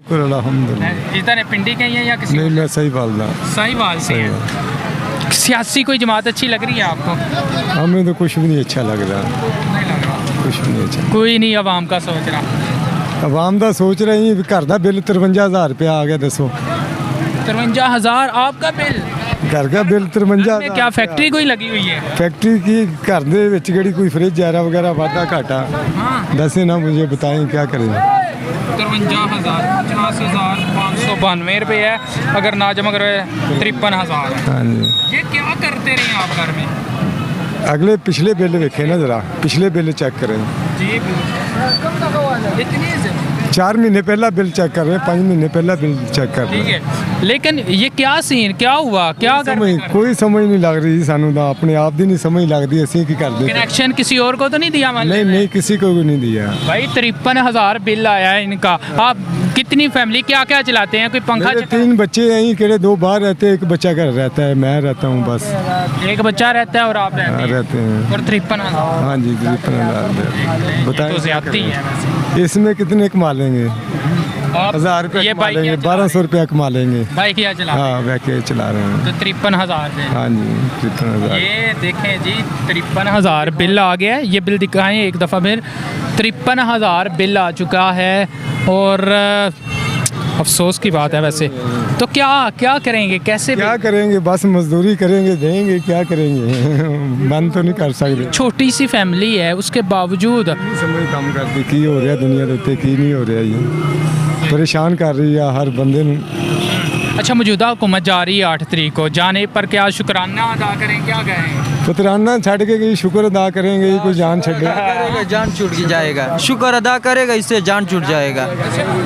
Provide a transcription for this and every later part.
शुक्र अल्हम्दुलिल्लाह। इधर है पिंडी के ही है या किसी नहीं, मैं सही बालदा। साहिवाल से है। सियासी कोई जमात अच्छी लग रही है आपको? हमें तो कुछ भी नहीं अच्छा लग रहा, नहीं लग रहा, कुछ भी नहीं अच्छा। कोई नहीं आवाम का सोच रहा। आवाम ਦਾ सोच रही है घर ਦਾ बिल 53,000 रुपया आ गया, दसो 53,000 आपका बिल? घर का बिल में 53,000। क्या फैक्ट्री कोई लगी हुई है? फैक्ट्री की घर ਦੇ ਵਿੱਚ ਕਿਹੜੀ ਕੋਈ फ्रिज जैरा वगैरह वादा घाटा हाँ, दसे ना, मुझे बताएं क्या करें। 53,000 50,592 रुपये है, अगर ना जमा करो 53,000 है। हाँ जी, ये क्या करते रहे आप घर में? अगले पिछले बिल वेखे ना, जरा पिछले बिल चेक करें। जी इतनी से 4 महीने पहला बिल चेक कर रहे हैं, 5 महीने पहला बिल चेक कर रहे ठीक हैं। है, लेकिन ये क्या सीन क्या हुआ, क्या कर कोई समझ नहीं लग रही सानू दा, अपने आप दी नहीं समझ लगती ਅਸੀਂ ਕੀ ਕਰਦੇ। कनेक्शन किसी और को तो नहीं दिया? मान नहीं नहीं, किसी को भी नहीं दिया भाई 53,000 बिल आया है इनका। आप कितनी फैमिली क्या क्या चलाते हैं? कोई पंखा मेरे 3 बच्चे हैं, केड़े 2 बाहर रहते हैं, एक बच्चा घर रहता है, मैं रहता हूँ बस। एक बच्चा रहता है और आप रहते हैं। और 53,000 हाँ जी, 53,000 तो ज्यादती है वैसे। इसमें कितने कमा लेंगे? आप 1000 रुपये ये कमा बाइक लेंगे, क्या चला 1200 रुपया कमा लेंगे। बाइक क्या चला हाँ, वैके चला रहे हैं। तो 53,000 बिल। हाँ जी, 53,000। ये देखें जी 53,000 बिल आ गया है। ये बिल दिखाएं एक दफ़ा फिर। 53,000 बिल आ चुका है और अफसोस की बात है वैसे। तो क्या क्या करेंगे, कैसे क्या करेंगे? बस मजदूरी करेंगे, देंगे, क्या करेंगे? मन तो नहीं कर सकते। छोटी सी फैमिली है, उसके बावजूद नहीं समझ काम करती की हो रहा दुनिया के उत्ते, की नहीं हो रहा। ये परेशान कर रही है हर बंदे नूं। अच्छा, मौजूदा हुकूमत जा रही है 8 तरीक को, जाने पर क्या शुक्राना अदा करें, क्या कहें? शुक्राना छड़ के गई, शुक्र अदा करेंगे, ये कोई जान छड़े करेगा जान छूट जाएगा, शुक्र अदा करेगा इससे जान छूट जाएगा।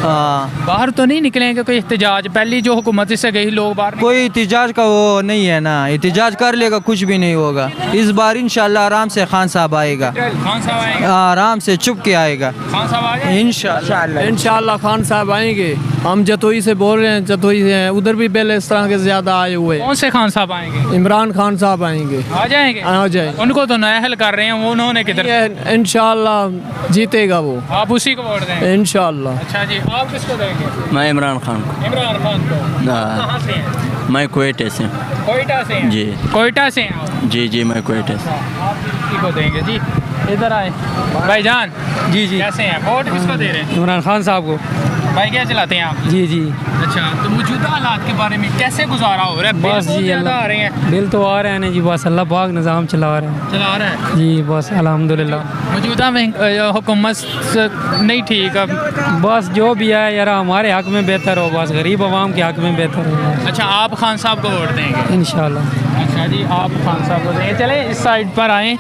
हाँ, बाहर तो नहीं निकलेंगे कोई एहतजाज? पहली जो हुकूमत से गई लोग बाहर कोई एहतजाज का वो नहीं है ना, एहतजाज कर लेगा कुछ भी नहीं होगा। इस बार इंशाल्लाह आराम से खान साहब आएगा, खान साहब आएंगे? आराम से चुप के आएगा खान साहब आ जाएंगे? इंशाल्लाह खान साहब आएंगे। हम जतोई से बोल रहे हैं, जतोई से हैं, उधर भी बिल इस तरह के ज्यादा आए हुए। कौन से खान साहब आएंगे? इमरान खान साहब आएंगे। आ जाएंगे? आ जाए, उनको तो नाअहल कर रहे हैं, वो उन्होंने किधर? इंशाल्लाह जीतेगा वो, आप उसी को वोट देंगे? इंशाल्लाह। अच्छा जी, आप किसको देंगे? मैं इमरान खान को। इमरान खान को। हाँ। कहाँ से हैं? मैं कुवैत से। कोयटा से हैं? जी। कोयटा से हैं आप? जी जी, मैं कुवैत से। आप किसी को देंगे जी? इधर आए भाईजान। जी जी, कैसे हैं? वोट किसको दे रहे हैं? इमरान खान साहब को। भाई क्या चलाते हैं आप? जी जी, अच्छा, तो मौजूदा हालात के बारे में कैसे गुजारा हो रहा है? बिल बस बहुत जी, ज़्यादा अल्लाह- आ रहे हैं। बिल तो आ रहे हैं ना जी, बस अल्लाह पाक निज़ाम चला रहे हैं चला रहा है जी, बस अल्हम्दुलिल्लाह। मौजूदा हुकूमत नहीं ठीक अब। बस जो भी है यार हमारे हक में बेहतर हो, बस गरीब आवाम के हक में बेहतर हो अच्छा, आप खान साहब को वोट देंगे? इंशाल्लाह। अच्छा जी, आप खान साहब को देंगे। चले इस साइड पर आएँ।